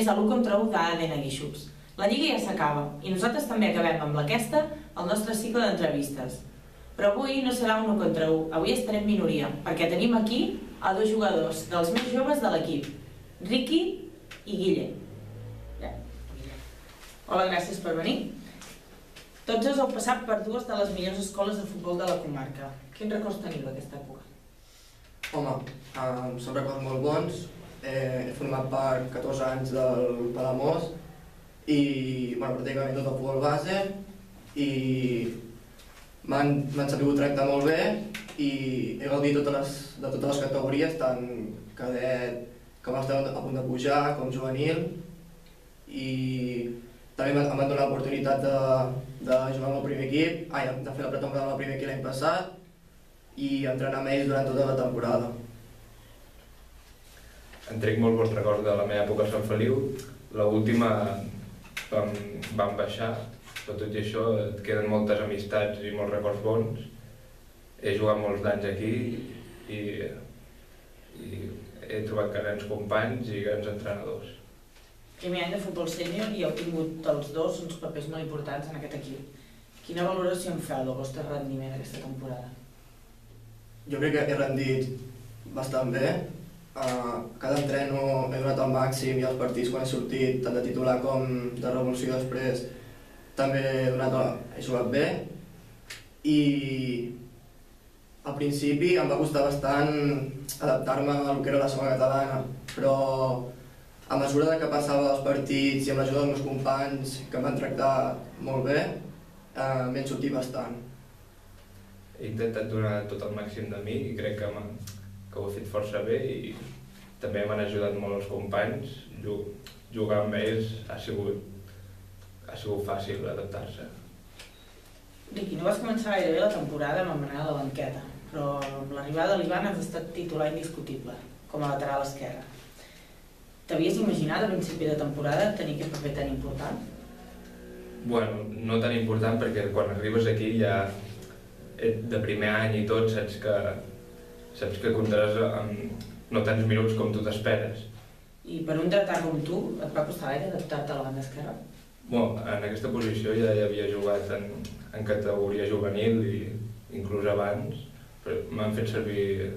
més a l'1-1 d'ADN Guíxols. La Lliga ja s'acaba i nosaltres també acabem amb aquesta el nostre cicle d'entrevistes. Però avui no serà 1-1, avui estarem minoria, perquè tenim aquí a dos jugadors dels més joves de l'equip, Riqui i Guille. Hola, gràcies per venir. Tots dos heu passat per dues de les millors escoles de futbol de la comarca. Quins records teniu d'aquesta època? Home, són records molt bons. He format part 14 anys del Palamós i pràcticament tot el futbol base i m'han sabut tractar molt bé i he gaudit de totes les categories, tant cadet com estem a punt de pujar, com juvenil, i també em van donar l'oportunitat de jugar amb el primer equip, de fer la pretemporada amb el primer equip l'any passat i entrenar amb ells durant tota la temporada. En trec molt bons records de la meva època a Sant Feliu. L'última vam baixar, però tot i això et queden moltes amistats i molts records bons. He jugat molts d'anys aquí i he trobat grans companys i grans entrenadors. Primer any de futbol sènior i heu tingut els dos uns papers molt importants en aquest equip. Quina valoració en feu del vostre rendiment aquesta temporada? Jo crec que he rendit bastant bé. Cada entreno he donat el màxim i els partits quan he sortit, tant de titular com de revulsió després, també he jugat bé. I al principi em va costar bastant adaptar-me al que era la segona catalana, però a mesura que passava els partits i amb l'ajuda dels meus companys, que em van tractar molt bé, m'he sortit bastant. He intentat donar tot el màxim de mi i crec que ho he fet força bé i també m'han ajudat molt els companys. Jugar amb ells ha sigut fàcil adaptar-se. Riqui, no vas començar gairebé la temporada amb el Manel a la banqueta, però amb l'arribada de l'Ivan has estat titular indiscutible, com a lateral esquerre. T'havies imaginat a principi de temporada tenir aquest paper tan important? Bueno, no tan important perquè quan arribes aquí ja de primer any i tot saps que comptaràs amb no tants minuts com tu t'esperes. I per un dretà com tu, et va costar gaire adaptar-te a la banda esquerra? En aquesta posició ja havia jugat en categoria juvenil i inclús abans, però m'han fet servir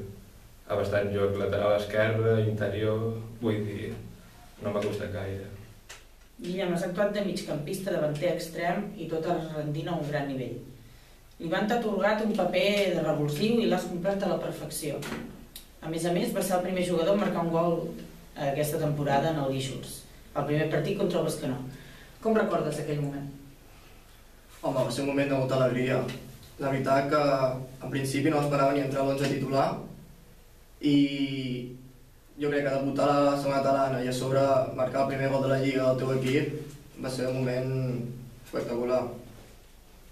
a bastant joc lateral esquerre, interior, vull dir, no m'ha costat gaire. Guillem, has actuat de migcampista, davanter extrem i tot rendint a un gran nivell. L'Ivan t'ha atorgat un paper de revulsiu i l'has complert a la perfecció. A més, va ser el primer jugador a marcar un gol aquesta temporada en el Guíxols, el primer partit contra el Bescanó. Com recordes aquell moment? Home, va ser un moment de molta alegria. La veritat que en principi no esperava ni entrar a l'11 titular i jo crec que debutar a la segona catalana i a sobre marcar el primer gol de la Lliga del teu equip va ser un moment espectacular.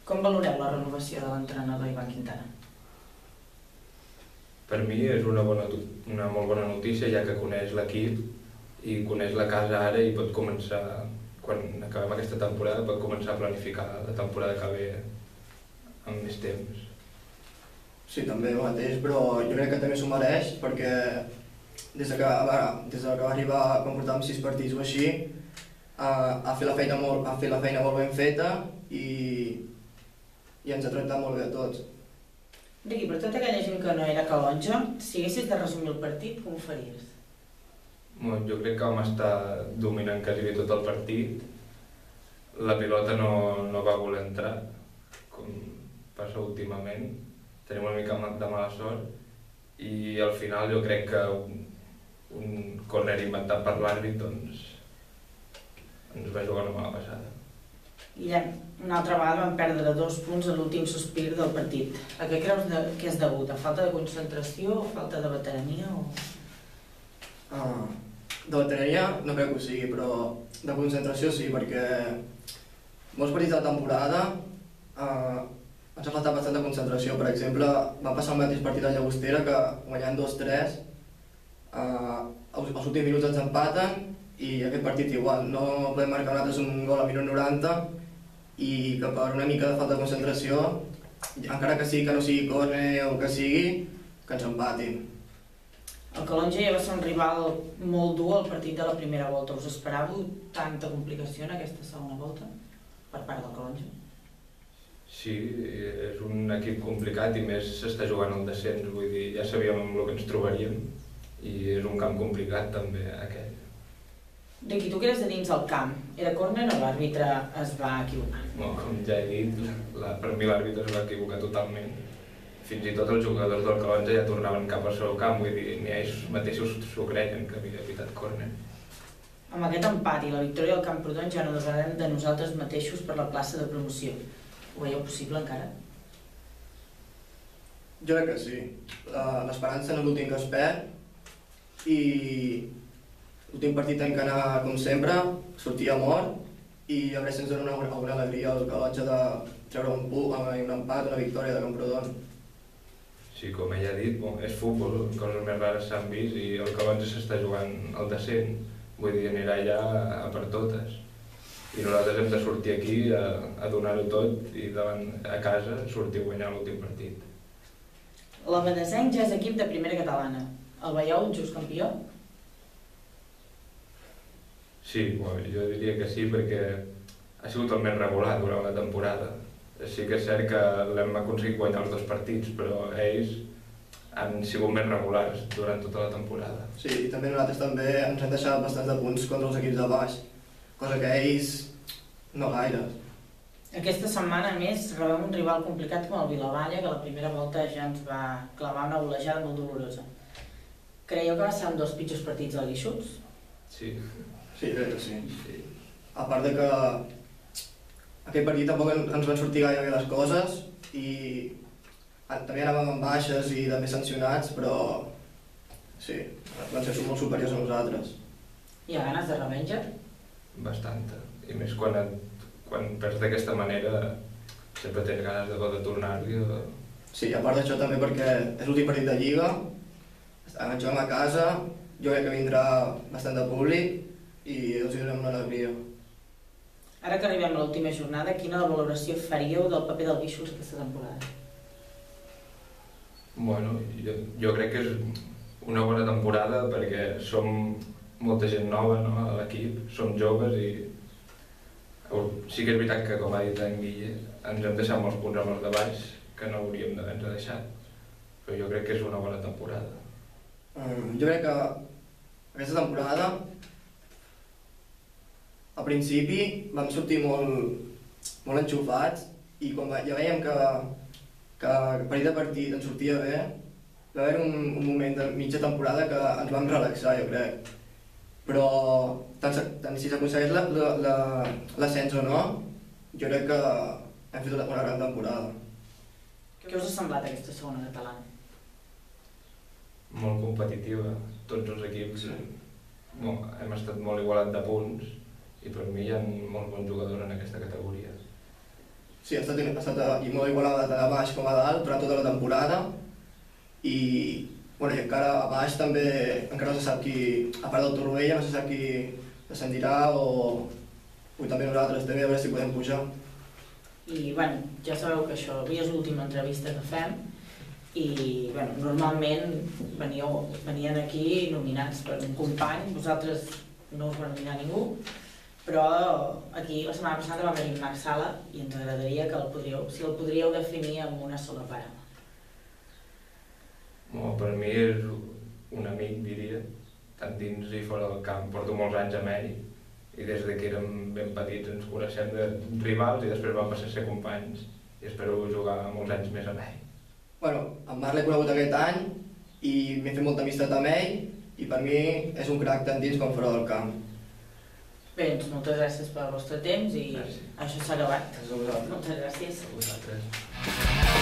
Com valoreu la renovació de l'entrenador Ivan Quintana? Per mi és una molt bona notícia, ja que coneix l'equip i coneix la casa ara i pot començar, quan acabem aquesta temporada, pot començar a planificar la temporada que ve amb més temps. Sí, també el mateix, però jo crec que també s'ho mereix perquè des que va arribar, quan portàvem 6 partits o així, ha fet la feina molt ben feta i ens ha tractat molt bé a tots. Riqui, per tota aquella gent que no era calonja, si haguessis de resumir el partit, com ho faries? Jo crec que vam estar dominant quasi tot el partit. La pilota no va voler entrar, com passa últimament. Tenim una mica de mala sort i al final jo crec que un córner inventat per l'àrbit ens va jugar una mala passada. Guillem, una altra vegada vam perdre 2 punts a l'últim sospir del partit. A què creus que és degut? A falta de concentració o falta de veterania? De veterania no crec que ho sigui, però de concentració sí, perquè molts partits de la temporada ens ha faltat bastant de concentració. Per exemple, va passar el mateix partit a Llagostera que guanyant 2-3 els últims minuts ens empaten i aquest partit igual. No podem marcar nosaltres un gol al minut 90 i que per una mica de falta de concentració, encara que no sigui córner o que sigui, que ens empatin. El Calonge ja va ser un rival molt dur al partit de la primera volta. Us esperàveu tanta complicació en aquesta segona volta per part del Calonge? Sí, és un equip complicat i més s'està jugant el descens, vull dir, ja sabíem amb el que ens trobaríem i és un camp complicat també aquell. Riqui, tu que eres de dins del camp, era córner o l'àrbitre es va equivocar? Bueno, com ja he dit, per mi l'àrbitre es va equivocar totalment. Fins i tot els jugadors del Calonge ja tornaven cap al seu camp, vull dir, ni ells mateixos s'ho creien que havia evitat córner. Amb aquest empat i la victòria del Camprodon ja no dependrem de nosaltres mateixos per la plaça de promoció. Ho veieu possible encara? Jo crec que sí. L'esperança no és l'últim que es perd i l'últim partit hem que anar com sempre, sortir a mort i a veure si ens dona una alegria al Calonge de treure un empat, una victòria de Camprodon. Sí, com ella ha dit, és futbol, coses més rares s'han vist i el Calonge s'està jugant al descens, vull dir, anirà allà a per totes. I nosaltres hem de sortir aquí a donar-ho tot i a casa sortir a guanyar l'últim partit. L'Abadesenc ja és equip de primera catalana. El veieu un just campió? Sí, jo diria que sí perquè ha sigut el més regular durant la temporada. Sí que és cert que l'hem aconseguit guanyar els 2 partits, però ells han sigut més regulars durant tota la temporada. Sí, i també nosaltres també ens hem deixat bastants de punts contra els equips de baix, cosa que ells no gaire. Aquesta setmana, a més, rebem un rival complicat com el Vilavalla, que a la primera volta ja ens va clavar una golejada molt dolorosa. Creieu que va ser un dels pitjors partits del Guixots? Sí. Sí, crec que sí. A part de que aquell partit tampoc ens van sortir gaire bé les coses i també anàvem amb baixes i també sancionats, però sí, van ser molt superiors a nosaltres. Hi ha ganes de revenja? Bastanta. I més quan perds d'aquesta manera sempre tens ganes de tornar-hi. Sí, a part d'això també perquè és l'últim partit de Lliga, juguem a casa, jo crec que vindrà bastant de públic i els donem una alegria. Ara que arribem a l'última jornada, quina valoració faríeu del paper del Guíxols aquesta temporada? Bueno, jo crec que és una bona temporada perquè som molta gent nova a l'equip, som joves i sí que és veritat que, com ha dit en Guille, ens hem deixat molts punts amb els de baix que no hauríem d'haver-nos deixat, però jo crec que és una bona temporada. Jo crec que aquesta temporada al principi vam sortir molt enxufats i quan ja veiem que partit a partit ens sortia bé, va haver un moment de mitja temporada que ens vam relaxar, jo crec. Però tant si s'aconsegueix l'ascens o no, jo crec que hem fet una gran temporada. Què us ha semblat aquesta segona catalana? Molt competitiva, tots els equips. Hem estat molt igualat de punts i per mi hi ha molts bons jugadors en aquesta categoria. Sí, ha estat molt igualada tant a baix com a dalt durant tota la temporada i encara a baix també encara no se sap qui, a part del Torroella, no se sap qui descendirà o també nosaltres també a veure si podem pujar. I ja sabeu que això avui és l'última entrevista que fem i normalment venien aquí nominats per un company, vosaltres no us va nominar ningú, però aquí la setmana passada va venir Marc Sala i ens agradaria que si el podríeu definir amb una sola paraula. Per mi és un amic, diria, tant dins i fora del camp. Porto molts anys amb ell i des que érem ben petits ens coneixem de rivals i després vam passar a ser companys i espero jugar molts anys més amb ell. En Marc l'he conegut aquest any i m'he fet molta amistat amb ell i per mi és un crac tant dins com fora del camp. Bé, doncs moltes gràcies pel vostre temps i això s'ha acabat. Gràcies a vosaltres. Moltes gràcies. A vosaltres.